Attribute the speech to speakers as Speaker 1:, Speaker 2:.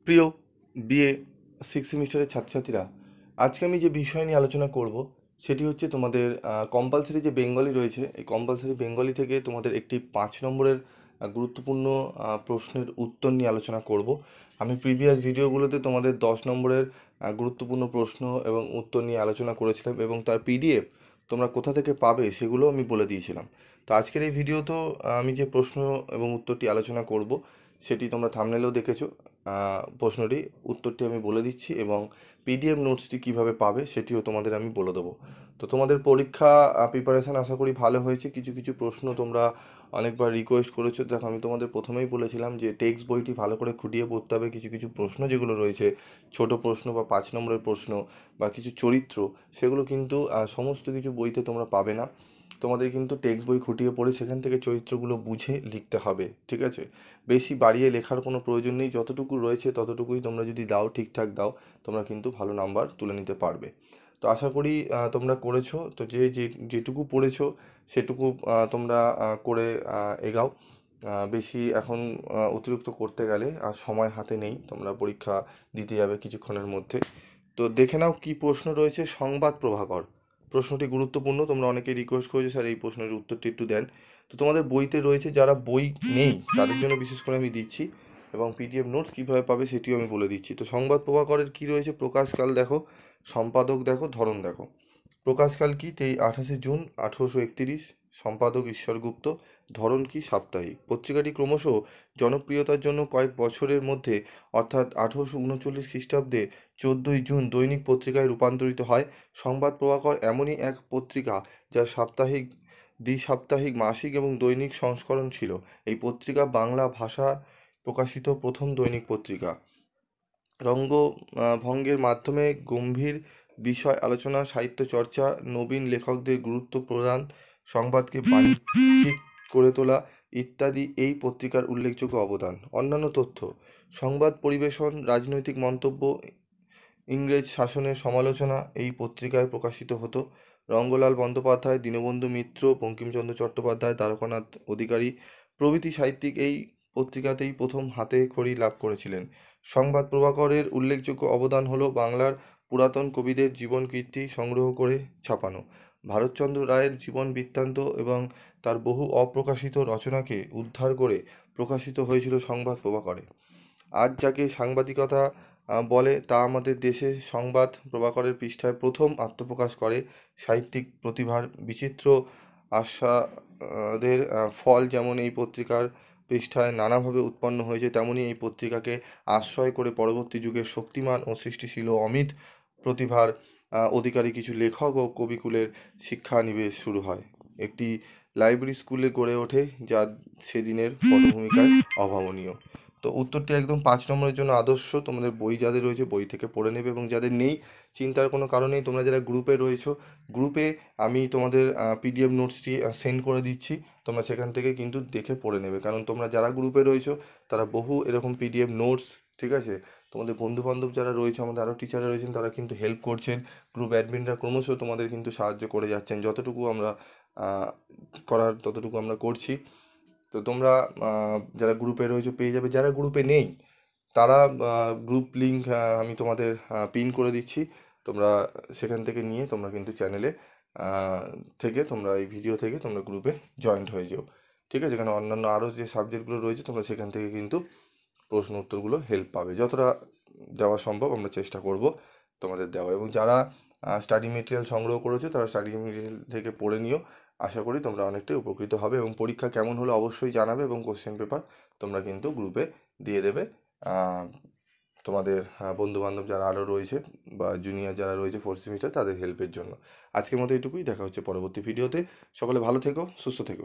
Speaker 1: প্রিয় BA six সেমিস্টারের ছাত্রছাত্রীরা, আজকে আমি যে বিষয় নিয়ে আলোচনা করব সেটি হচ্ছে তোমাদের কম্পালসারি যে বেঙ্গলি রয়েছে, এই কম্পালসারি বেঙ্গলি থেকে তোমাদের একটি 5 নম্বরের গুরুত্বপূর্ণ প্রশ্নের উত্তর নিয়ে আলোচনা করব। আমি প্রিভিয়াস ভিডিওগুলোতে তোমাদের 10 নম্বরের গুরুত্বপূর্ণ প্রশ্ন এবং উত্তর নিয়ে আলোচনা করেছিলাম এবং তার পিডিএফ তোমরা কোথা থেকে পাবে সেগুলো আমি বলে দিয়েছিলাম। তো আজকের এই ভিডিওতেও আমি যে প্রশ্ন এবং উত্তরটি আলোচনা করব সেটি তোমরা থাম্বনেলেও দেখেছো। প্রশ্নটি উত্তরটি আমি বলে দিচ্ছি এবং পিডিএফ নোটসটি কিভাবে পাবে সেটিও তোমাদের আমি বলে দেবো। তো তোমাদের পরীক্ষা প্রিপারেশান আশা করি ভালো হয়েছে। কিছু কিছু প্রশ্ন তোমরা অনেকবার রিকোয়েস্ট করেছো। দেখো, আমি তোমাদের প্রথমেই বলেছিলাম যে টেক্সট বইটি ভালো করে খুঁটিয়ে পড়তে হবে। কিছু কিছু প্রশ্ন যেগুলো রয়েছে, ছোট প্রশ্ন বা 5 নম্বরের প্রশ্ন বা কিছু চরিত্র, সেগুলো কিন্তু সমস্ত কিছু বইতে তোমরা পাবে না। তোমাদের কিন্তু টেক্সট বই খুঁটিয়ে পড়ে সেখান থেকে চরিত্রগুলো বুঝে লিখতে হবে, ঠিক আছে? বেশি বাড়িয়ে লেখার কোনো প্রয়োজন নেই। যতটুকু রয়েছে ততটুকুই তোমরা যদি দাও, ঠিকঠাক দাও, তোমরা কিন্তু ভালো নাম্বার তুলে নিতে পারবে। তো আশা করি তোমরা করেছো। তো যেটুকু পড়েছো সেটুকু তোমরা করে এগাও। বেশি এখন অতিরিক্ত করতে গেলে আর সময় হাতে নেই। তোমরা পরীক্ষা দিতে যাবে কিছুক্ষণের মধ্যে। তো দেখে নাও কি প্রশ্ন রয়েছে। সংবাদ প্রভাকর প্রশ্নটি গুরুত্বপূর্ণ। তোমরা অনেকেই রিকোয়েস্ট করেছো স্যার এই প্রশ্নের উত্তরটি একটু দেন। তো তোমাদের বইতে রয়েছে, যারা বই নেই তাদের জন্য বিশেষ করে আমি দিচ্ছি, এবং পিডিএফ নোটস কীভাবে পাবে সেটিও আমি বলে দিচ্ছি। তো সংবাদ প্রভাকরের কী রয়েছে, প্রকাশকাল দেখো, সম্পাদক দেখো, ধরন দেখো। প্রকাশকাল কি, 28 জুন 1831, সম্পাদক ঈশ্বরগুপ্ত, ধরন কি, সাপ্তাহিক। পত্রিকাটি ক্রমশ জনপ্রিয়তার জন্য কয়েক বছরের মধ্যে অর্থাৎ 1839 খ্রিস্টাব্দে 14 জুন দৈনিক পত্রিকায় রূপান্তরিত হয়। সংবাদ প্রভাকর এমনই এক পত্রিকা যা সাপ্তাহিক, দ্বি-সাপ্তাহিক, মাসিক এবং দৈনিক সংস্করণ ছিল। এই পত্রিকা বাংলা ভাষা প্রকাশিত প্রথম দৈনিক পত্রিকা। ভঙ্গের মাধ্যমে গম্ভীর বিষয় আলোচনা, সাহিত্য চর্চা, নবীন লেখকদের গুরুত্ব প্রদান, সংবাদকে বাণিজ্যিক করে তোলা ইত্যাদি এই পত্রিকার উল্লেখযোগ্য অবদান। অন্যান্য তথ্য: সংবাদ পরিবেশন, রাজনৈতিক মন্তব্য, ইংরেজ শাসনের সমালোচনা এই পত্রিকায় প্রকাশিত হতো। রঙ্গলাল বন্দ্যোপাধ্যায়, দীনবন্ধু মিত্র, বঙ্কিমচন্দ্র চট্টোপাধ্যায়, দ্বারকানাথ অধিকারী প্রভৃতি সাহিত্যিক এই পত্রিকাতেই প্রথম হাতে খড়ি লাভ করেছিলেন। সংবাদ প্রভাকরের উল্লেখযোগ্য অবদান হলো বাংলার পুরাতন কবিদের জীবন কীর্তি সংগ্রহ করে ছাপানো, ভারতচন্দ্র রায়ের জীবন বৃত্তান্ত এবং তার বহু অপ্রকাশিত রচনাকে উদ্ধার করে প্রকাশিত হয়েছিল সংবাদ প্রভাকরে। আজ যাকে সাংবাদিকতা বলে তা আমাদের দেশে সংবাদ প্রভাকরের পৃষ্ঠায় প্রথম আত্মপ্রকাশ করে। সাহিত্যিক প্রতিভার বিচিত্র আস্বাদের ফল যেমন এই পত্রিকার পৃষ্ঠায় নানাভাবে উৎপন্ন হয়েছে, তেমনি এই পত্রিকাকে আশ্রয় করে পরবর্তী যুগের শক্তিমান ও সৃষ্টিশীল ও অমিত প্রতিভার অধিকারী কিছু লেখক ও কবিকুলের শিক্ষানিবেশ শুরু হয়। একটি লাইব্রেরি স্কুলে গড়ে ওঠে যা সেদিনের পটভূমিকায় অভাবনীয়। তো উত্তরটি একদম 5 নম্বরের জন্য আদর্শ। তোমাদের বই যাদের রয়েছে বই থেকে পড়ে নেবে, এবং যাদের নেই চিন্তার কোনো কারণ নেই। তোমরা যারা গ্রুপে রয়েছো, গ্রুপে আমি তোমাদের পিডিএফ নোটসটি সেন্ড করে দিচ্ছি। তোমরা সেখান থেকে কিন্তু দেখে পড়ে নেবে, কারণ তোমরা যারা গ্রুপে রয়েছো তারা বহু এরকম পিডিএফ নোটস, ঠিক আছে, তোমাদের বন্ধুবান্ধব যারা রয়েছে, আমাদের আরও টিচাররা রয়েছেন, তারা কিন্তু হেল্প করছেন। গ্রুপ অ্যাডমিনরা ক্রমশ তোমাদের কিন্তু সাহায্য করে যাচ্ছেন। যতটুকু আমরা করার ততটুকু আমরা করছি। তো তোমরা যারা গ্রুপে রয়েছে পেয়ে যাবে। যারা গ্রুপে নেই তারা গ্রুপ লিঙ্ক আমি তোমাদের পিন করে দিচ্ছি। তোমরা সেখান থেকে নিয়ে তোমরা কিন্তু চ্যানেলে থেকে তোমরা এই ভিডিও থেকে তোমরা গ্রুপে জয়েন্ট হয়ে যাও, ঠিক আছে? কারণ অন্যান্য আরও যে সাবজেক্টগুলো রয়েছে তোমরা সেখান থেকে কিন্তু প্রশ্ন উত্তরগুলো হেল্প পাবে। যতটা দেওয়া সম্ভব আমরা চেষ্টা করব তোমাদের দেওয়ার। এবং যারা স্টাডি মেটেরিয়াল সংগ্রহ করেছো তারা স্টাডি মেটেরিয়াল থেকে পড়ে নিও। আশা করি তোমরা অনেকটাই উপকৃত হবে, এবং পরীক্ষা কেমন হলো অবশ্যই জানাবে, এবং কোশ্চেন পেপার তোমরা কিন্তু গ্রুপে দিয়ে দেবে তোমাদের বন্ধুবান্ধব যারা আরও রয়েছে বা জুনিয়র যারা রয়েছে 4th সেমিস্টার তাদের হেল্পের জন্য। আজকের মতো এটুকুই। দেখা হচ্ছে পরবর্তী ভিডিওতে। সকলে ভালো থেকো, সুস্থ থেকো।